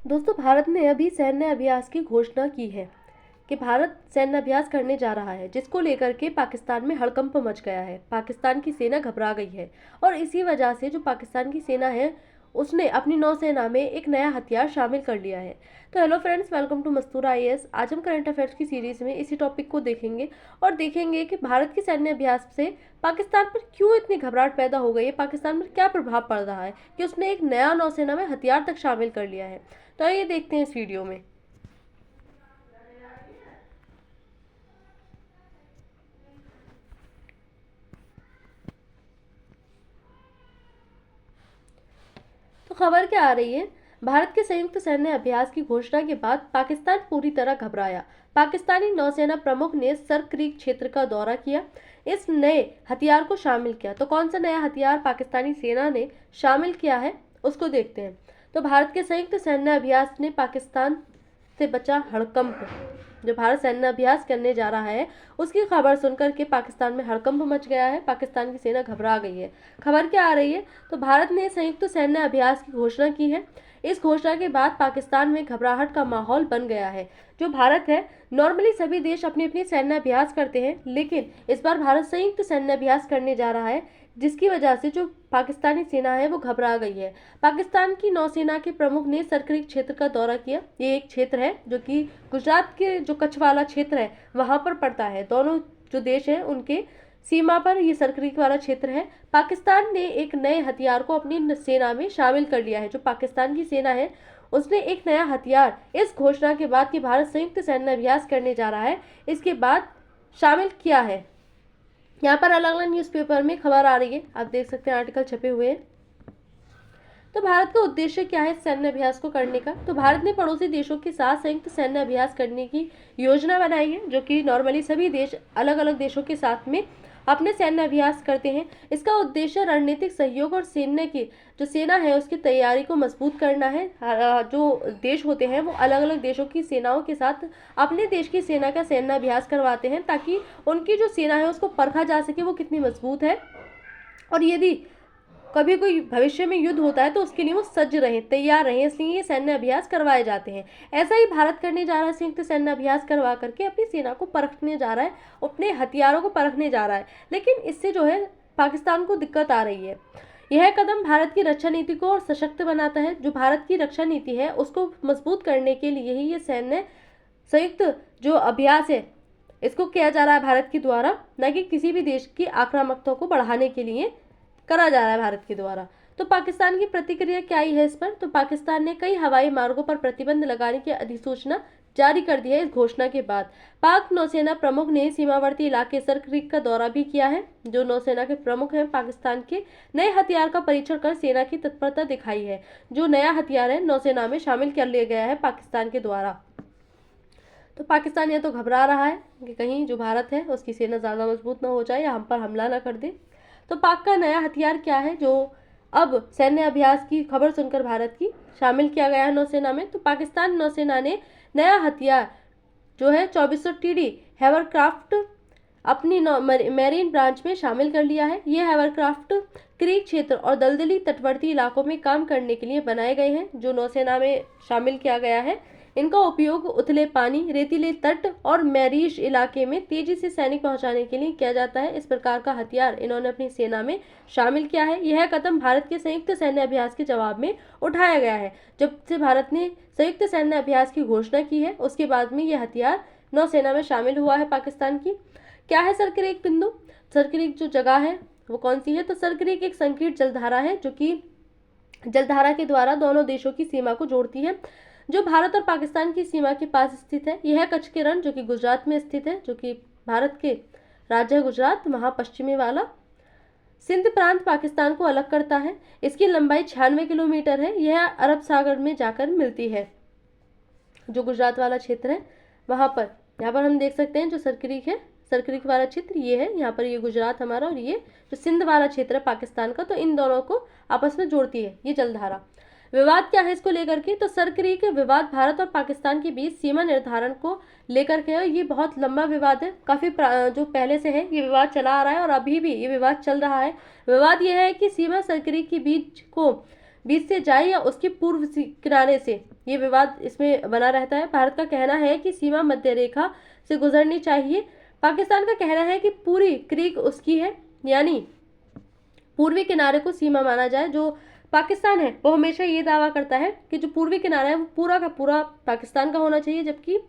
दोस्तों, भारत ने अभी सैन्य अभ्यास की घोषणा की है कि भारत सैन्य अभ्यास करने जा रहा है, जिसको लेकर के पाकिस्तान में हड़कंप मच गया है। पाकिस्तान की सेना घबरा गई है और इसी वजह से जो पाकिस्तान की सेना है उसने अपनी नौसेना में एक नया हथियार शामिल कर लिया है। तो hello friends, welcome to Mastura IAS. आज हम करंट अफेयर्स की सीरीज में इसी टॉपिक को देखेंगे और देखेंगे कि भारत के सैन्य अभ्यास से पाकिस्तान पर क्यों इतनी घबराहट पैदा हो गई है, पाकिस्तान पर क्या प्रभाव पड़ रहा है कि उसने एक नया नौसेना में हथियार तक शामिल कर लिया है। तो आइए देखते हैं इस वीडियो में। तो खबर क्या आ रही है? भारत के संयुक्त सैन्य अभ्यास की घोषणा के बाद पाकिस्तान पूरी तरह घबराया। पाकिस्तानी नौसेना प्रमुख ने सर क्रीक क्षेत्र का दौरा किया, इस नए हथियार को शामिल किया। तो कौन सा नया हथियार पाकिस्तानी सेना ने शामिल किया है उसको देखते हैं। तो भारत के संयुक्त सैन्य अभ्यास ने पाकिस्तान से बचा हड़कंप। जो भारत सैन्य अभ्यास करने जा रहा है उसकी खबर सुनकर के पाकिस्तान में हड़कंप मच गया है। पाकिस्तान की सेना घबरा गई है। खबर क्या आ रही है? तो भारत ने संयुक्त सैन्य अभ्यास की घोषणा की है। इस घोषणा के बाद पाकिस्तान में घबराहट का माहौल बन गया है। जो भारत है, नॉर्मली सभी देश अपने अपने सैन्य अभ्यास करते हैं, लेकिन इस बार भारत संयुक्त सैन्य अभ्यास करने जा रहा है, जिसकी वजह से जो पाकिस्तानी सेना है वो घबरा गई है। पाकिस्तान की नौसेना के प्रमुख ने सरक्रीक क्षेत्र का दौरा किया। ये एक क्षेत्र है जो कि गुजरात के जो कच्छ वाला क्षेत्र है वहां पर पड़ता है। दोनों जो देश हैं उनके सीमा पर ये सरक्रीक वाला क्षेत्र है। पाकिस्तान ने एक नए हथियार को अपनी सेना में शामिल कर लिया है। जो पाकिस्तान की सेना है उसने एक नया हथियार इस घोषणा के बाद कि भारत संयुक्त सैन्य अभ्यास करने जा रहा है इसके बाद शामिल किया है। यहाँ पर अलग अलग न्यूज़पेपर में खबर आ रही है, आप देख सकते हैं, आर्टिकल छपे हुए हैं। तो भारत का उद्देश्य क्या है सैन्य अभ्यास को करने का? तो भारत ने पड़ोसी देशों के साथ संयुक्त सैन्य अभ्यास करने की योजना बनाई है, जो कि नॉर्मली सभी देश अलग अलग देशों के साथ में अपने सैन्य अभ्यास करते हैं। इसका उद्देश्य रणनीतिक सहयोग और सैन्य की जो सेना है उसकी तैयारी को मजबूत करना है। जो देश होते हैं वो अलग अलग देशों की सेनाओं के साथ अपने देश की सेना का सैन्य अभ्यास करवाते हैं, ताकि उनकी जो सेना है उसको परखा जा सके वो कितनी मजबूत है, और यदि कभी कोई भविष्य में युद्ध होता है तो उसके लिए वो सज्ज रहें, तैयार रहें। इसलिए ये सैन्य अभ्यास करवाए जाते हैं। ऐसा ही भारत करने जा रहा है, संयुक्त सैन्य अभ्यास करवा करके अपनी सेना को परखने जा रहा है, अपने हथियारों को परखने जा रहा है। लेकिन इससे जो है पाकिस्तान को दिक्कत आ रही है। यह कदम भारत की रक्षा नीति को और सशक्त बनाता है। जो भारत की रक्षा नीति है उसको मजबूत करने के लिए ही ये सैन्य संयुक्त जो अभ्यास है इसको किया जा रहा है भारत के द्वारा, न कि किसी भी देश की आक्रामकता को बढ़ाने के लिए करा जा रहा है भारत के द्वारा। तो पाकिस्तान की प्रतिक्रिया क्या आई है इस पर? तो पाकिस्तान ने कई हवाई मार्गों पर प्रतिबंध लगाने की अधिसूचना जारी कर दी है। इस घोषणा के बाद पाक नौसेना प्रमुख ने सीमावर्ती इलाके सर क्रीक का दौरा भी किया है। जो नौसेना के प्रमुख हैं पाकिस्तान के नए हथियार का परीक्षण कर सेना की तत्परता दिखाई है। जो नया हथियार है नौसेना में शामिल कर लिया गया है पाकिस्तान के द्वारा। तो पाकिस्तान यह तो घबरा रहा है कि कहीं जो भारत है उसकी सेना ज़्यादा मजबूत ना हो जाए या हम पर हमला ना कर दे। तो पाक का नया हथियार क्या है जो अब सैन्य अभ्यास की खबर सुनकर भारत की शामिल किया गया है नौसेना में? तो पाकिस्तान नौसेना ने नया हथियार जो है 2400 TD हेवरक्राफ्ट अपनी मैरीन ब्रांच में शामिल कर लिया है। ये हेवरक्राफ्ट क्रीक क्षेत्र और दलदली तटवर्ती इलाकों में काम करने के लिए बनाए गए हैं। जो नौसेना में शामिल किया गया है इनका उपयोग उथले पानी, रेतीले तट और मैरीश इलाके में तेजी से सैनिक पहुंचाने के लिए किया जाता है। इस प्रकार का हथियार इन्होंने अपनी सेना में शामिल किया है। यह कदम भारत के संयुक्त सैन्य अभ्यास के जवाब में उठाया गया है। जब से भारत ने संयुक्त सैन्य अभ्यास की घोषणा की है उसके बाद में यह हथियार नौसेना में शामिल हुआ है पाकिस्तान की। क्या है सरक्रीक बिंदु? सरक्रीक जो जगह है वो कौन सी है? तो सरक्रीक एक संकीर्ण जलधारा है जो कि जलधारा के द्वारा दोनों देशों की सीमा को जोड़ती है, जो भारत और पाकिस्तान की सीमा के पास स्थित है। यह कच्छ के रण जो कि गुजरात में स्थित है, जो कि भारत के राज्य गुजरात वहाँ पश्चिमी वाला सिंध प्रांत पाकिस्तान को अलग करता है। इसकी लंबाई 96 किलोमीटर है। यह अरब सागर में जाकर मिलती है। जो गुजरात वाला क्षेत्र है वहाँ पर, यहाँ पर हम देख सकते हैं जो सरक्रीक है, सरक्रीक वाला क्षेत्र ये है, यहाँ पर ये गुजरात हमारा और ये जो सिंध वाला क्षेत्र है पाकिस्तान का, तो इन दोनों को आपस में जोड़ती है ये जलधारा। विवाद क्या है इसको लेकर के? तो सरक्रीक विवाद भारत और पाकिस्तान के बीच सीमा निर्धारण को लेकर के है। ये बहुत लंबा विवाद है, काफी जो पहले से है ये विवाद चला आ रहा है और अभी भी ये विवाद चल रहा है। विवाद यह है कि सीमा सरक्रीक के बीच को बीच से जाए या उसके पूर्व किनारे से, ये विवाद इसमें बना रहता है। भारत का कहना है कि सीमा मध्य रेखा से गुजरनी चाहिए। पाकिस्तान का कहना है कि पूरी क्रीक उसकी है, यानी पूर्वी किनारे को सीमा माना जाए। जो पाकिस्तान है वो हमेशा ये दावा करता है कि जो पूर्वी किनारा है वो पूरा का पूरा पाकिस्तान का होना चाहिए, जबकि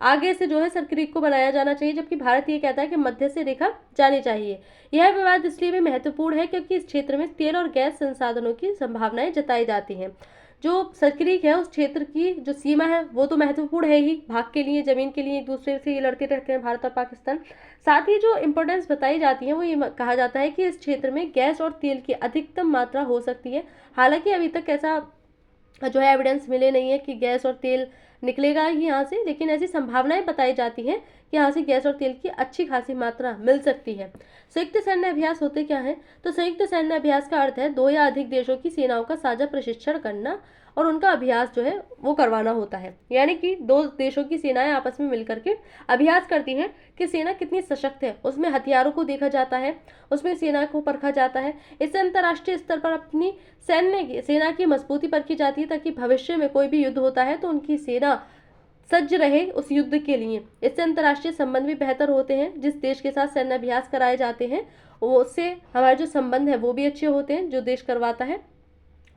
आगे से जो है सरक्रीक को बनाया जाना चाहिए, जबकि भारत ये कहता है कि मध्य से रेखा जानी चाहिए। यह विवाद इसलिए भी महत्वपूर्ण है क्योंकि इस क्षेत्र में तेल और गैस संसाधनों की संभावनाएं जताई जाती हैं। जो सरक्रीक है उस क्षेत्र की जो सीमा है वो तो महत्वपूर्ण है ही, भाग के लिए, जमीन के लिए एक दूसरे से ये लड़ते रहते हैं भारत और पाकिस्तान। साथ ही जो इंपॉर्टेंस बताई जाती है वो ये कहा जाता है कि इस क्षेत्र में गैस और तेल की अधिकतम मात्रा हो सकती है। हालांकि अभी तक ऐसा जो है एविडेंस मिले नहीं है कि गैस और तेल निकलेगा ही यहाँ से, लेकिन ऐसी संभावनाएं बताई जाती हैं कि यहाँ से गैस और तेल की अच्छी खासी मात्रा मिल सकती है। संयुक्त सैन्य अभ्यास होते क्या है? तो संयुक्त सैन्य अभ्यास का अर्थ है दो या अधिक देशों की सेनाओं का साझा प्रशिक्षण करना और उनका अभ्यास जो है वो करवाना होता है। यानी कि दो देशों की सेनाएं आपस में मिलकर के अभ्यास करती हैं कि सेना कितनी सशक्त है। उसमें हथियारों को देखा जाता है, उसमें सेना को परखा जाता है। इससे अंतर्राष्ट्रीय स्तर पर अपनी सेना की मजबूती परखी जाती है, ताकि भविष्य में कोई भी युद्ध होता है तो उनकी सेना सज्ज रहे उस युद्ध के लिए। इससे अंतर्राष्ट्रीय संबंध भी बेहतर होते हैं। जिस देश के साथ सैन्य अभ्यास कराए जाते हैं उससे हमारे जो संबंध है वो भी अच्छे होते हैं, जो देश करवाता है,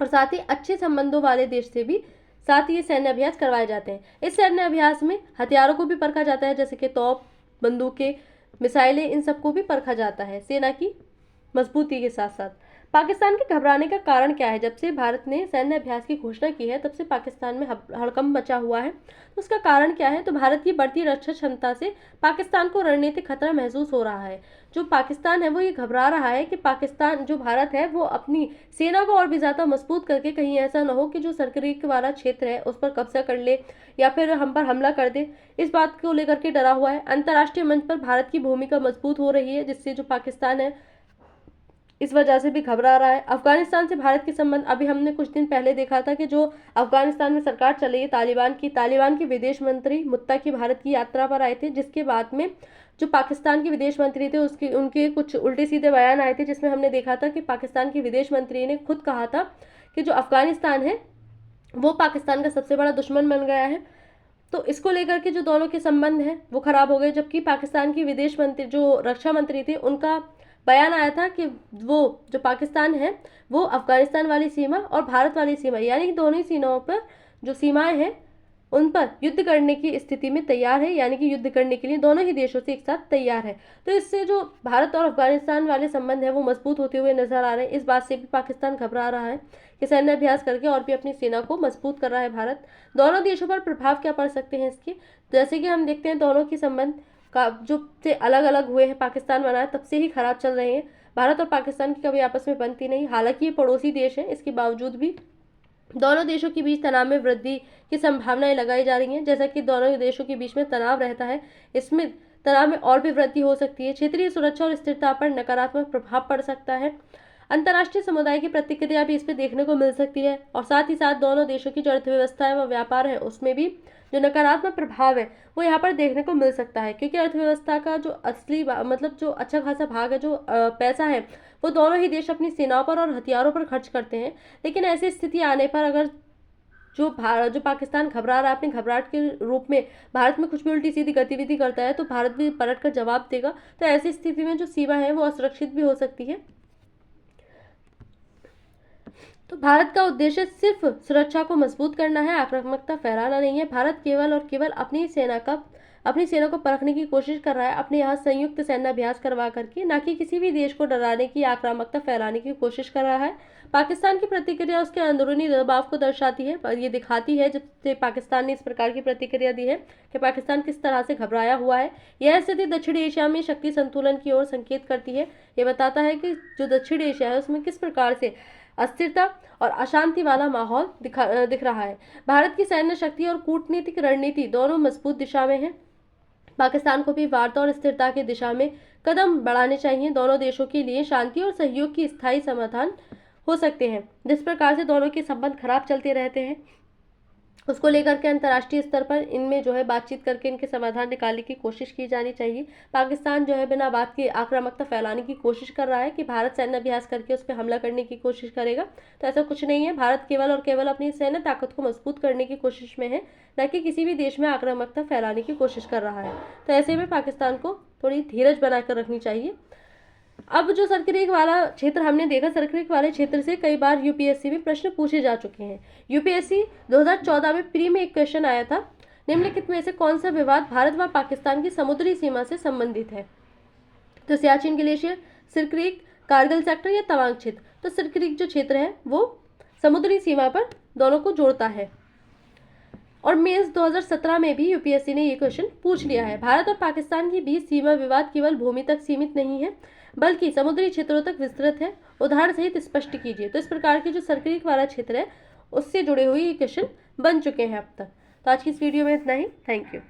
और साथ ही अच्छे संबंधों वाले देश से भी साथ ही ये सैन्य अभ्यास करवाए जाते हैं। इस सैन्य अभ्यास में हथियारों को भी परखा जाता है, जैसे कि तोप, बंदूकें, मिसाइलें, इन सबको भी परखा जाता है सेना की मजबूती के साथ साथ। पाकिस्तान के घबराने का कारण क्या है? जब से भारत ने सैन्य अभ्यास की घोषणा की है तब से पाकिस्तान में हड़कंप मचा हुआ है। तो उसका कारण क्या है? तो भारत की बढ़ती रक्षा क्षमता से पाकिस्तान को रणनीतिक खतरा महसूस हो रहा है। जो पाकिस्तान है वो ये घबरा रहा है कि पाकिस्तान जो भारत है वो अपनी सेना को और भी ज़्यादा मजबूत करके कहीं ऐसा ना हो कि जो सरक्रीक वाला क्षेत्र है उस पर कब्जा कर ले या फिर हम पर हमला कर दे। इस बात को लेकर के डरा हुआ है। अंतर्राष्ट्रीय मंच पर भारत की भूमिका मजबूत हो रही है, जिससे जो पाकिस्तान है इस वजह से भी घबरा रहा है। अफगानिस्तान से भारत के संबंध, अभी हमने कुछ दिन पहले देखा था कि जो अफगानिस्तान में सरकार चल रही है तालिबान के विदेश मंत्री मुत्तकी भारत की यात्रा पर आए थे, जिसके बाद में जो पाकिस्तान के विदेश मंत्री थे उनके कुछ उल्टे सीधे बयान आए थे, जिसमें हमने देखा था कि पाकिस्तान के विदेश मंत्री ने खुद कहा था कि जो अफगानिस्तान है वो पाकिस्तान का सबसे बड़ा दुश्मन बन गया है। तो इसको लेकर के जो दोनों के संबंध हैं वो खराब हो गए, जबकि पाकिस्तान की विदेश मंत्री जो रक्षा मंत्री थे उनका बयान आया था कि वो जो पाकिस्तान है वो अफगानिस्तान वाली सीमा और भारत वाली सीमा, यानी कि दोनों ही सीमाओं पर जो सीमाएं हैं उन पर युद्ध करने की स्थिति में तैयार है, यानी कि युद्ध करने के लिए दोनों ही देशों से एक साथ तैयार है। तो इससे जो भारत और अफगानिस्तान वाले संबंध है वो मजबूत होते हुए नजर आ रहे हैं। इस बात से भी पाकिस्तान घबरा रहा है कि सैन्य अभ्यास करके और भी अपनी सेना को मजबूत कर रहा है भारत। दोनों देशों पर प्रभाव क्या पड़ सकते हैं इसके? जैसे कि हम देखते हैं दोनों के संबंध का जो से अलग अलग हुए हैं, पाकिस्तान बना है तब से ही खराब चल रहे हैं। भारत और पाकिस्तान की कभी आपस में बनती नहीं, हालांकि ये पड़ोसी देश है, इसके बावजूद भी दोनों देशों के बीच तनाव में वृद्धि की संभावनाएं लगाई जा रही हैं। जैसा कि दोनों देशों के बीच में तनाव रहता है, इसमें तनाव में और भी वृद्धि हो सकती है। क्षेत्रीय सुरक्षा और स्थिरता पर नकारात्मक प्रभाव पड़ सकता है। अंतर्राष्ट्रीय समुदाय की प्रतिक्रिया भी इस पर देखने को मिल सकती है, और साथ ही साथ दोनों देशों की जो अर्थव्यवस्था है व व्यापार है उसमें भी जो नकारात्मक प्रभाव है वो यहाँ पर देखने को मिल सकता है, क्योंकि अर्थव्यवस्था का जो असली मतलब जो अच्छा खासा भाग है, जो पैसा है, वो दोनों ही देश अपनी सेनाओं पर और हथियारों पर खर्च करते हैं। लेकिन ऐसी स्थिति आने पर अगर जो पाकिस्तान घबरा रहा है, अपनी घबराहट के रूप में भारत में कुछ भी उल्टी सीधी गतिविधि करता है तो भारत भी पलट कर जवाब देगा। तो ऐसी स्थिति में जो सीमा है वो असुरक्षित भी हो सकती है। तो भारत का उद्देश्य सिर्फ सुरक्षा को मजबूत करना है, आक्रामकता फैलाना नहीं है। भारत केवल और केवल अपनी सेना को परखने की कोशिश कर रहा है, अपने यहाँ संयुक्त सैन्य अभ्यास करवा करके, ना कि किसी भी देश को डराने की, आक्रामकता फैलाने की कोशिश कर रहा है। पाकिस्तान की प्रतिक्रिया उसके अंदरूनी दबाव को दर्शाती है, पर ये दिखाती है जब से पाकिस्तान ने इस प्रकार की प्रतिक्रिया दी है कि पाकिस्तान किस तरह से घबराया हुआ है। यह स्थिति दक्षिण एशिया में शक्ति संतुलन की ओर संकेत करती है। ये बताता है कि जो दक्षिण एशिया है उसमें किस प्रकार से अस्थिरता और अशांति वाला माहौल दिख रहा है। भारत की सैन्य शक्ति और कूटनीतिक रणनीति दोनों मजबूत दिशा में है। पाकिस्तान को भी वार्ता और स्थिरता की दिशा में कदम बढ़ाने चाहिए। दोनों देशों के लिए शांति और सहयोग की स्थायी समाधान हो सकते हैं। जिस प्रकार से दोनों के संबंध खराब चलते रहते हैं उसको लेकर के अंतर्राष्ट्रीय स्तर पर इनमें जो है बातचीत करके इनके समाधान निकालने की कोशिश की जानी चाहिए। पाकिस्तान जो है बिना बात के आक्रामकता फैलाने की कोशिश कर रहा है कि भारत सैन्य अभ्यास करके उस पर हमला करने की कोशिश करेगा, तो ऐसा कुछ नहीं है। भारत केवल और केवल अपनी सैन्य ताकत को मजबूत करने की कोशिश में है, न कि किसी भी देश में आक्रामकता फैलाने की कोशिश कर रहा है। तो ऐसे में पाकिस्तान को थोड़ी धीरज बनाकर रखनी चाहिए। अब जो सर्कल वाला क्षेत्र हमने देखा, सर्कल वाले क्षेत्र से कई बार यूपीएससी में प्रश्न पूछे जा चुके हैं। यूपीएससी 2014 में प्री में एक क्वेश्चन आया था, निम्नलिखित में से कौन सा विवाद भारत व पाकिस्तान की समुद्री सीमा से संबंधित है? तो सियाचिन ग्लेशियर, सिरक्रीक, कारगिल सेक्टर या तवांग क्षेत्र। तो सिरक्रीक जो क्षेत्र है वो समुद्री सीमा पर दोनों को जोड़ता है। और मेंस 2017 में भी यूपीएससी ने ये क्वेश्चन पूछ लिया है। भारत और पाकिस्तान के बीच सीमा विवाद केवल भूमि तक सीमित नहीं है, बल्कि समुद्री क्षेत्रों तक विस्तृत है। उदाहरण सहित स्पष्ट कीजिए। तो इस प्रकार के जो सर्कल वाला क्षेत्र है उससे जुड़े हुए ये क्वेश्चन बन चुके हैं अब तक। तो आज की इस वीडियो में इतना ही। Thank you.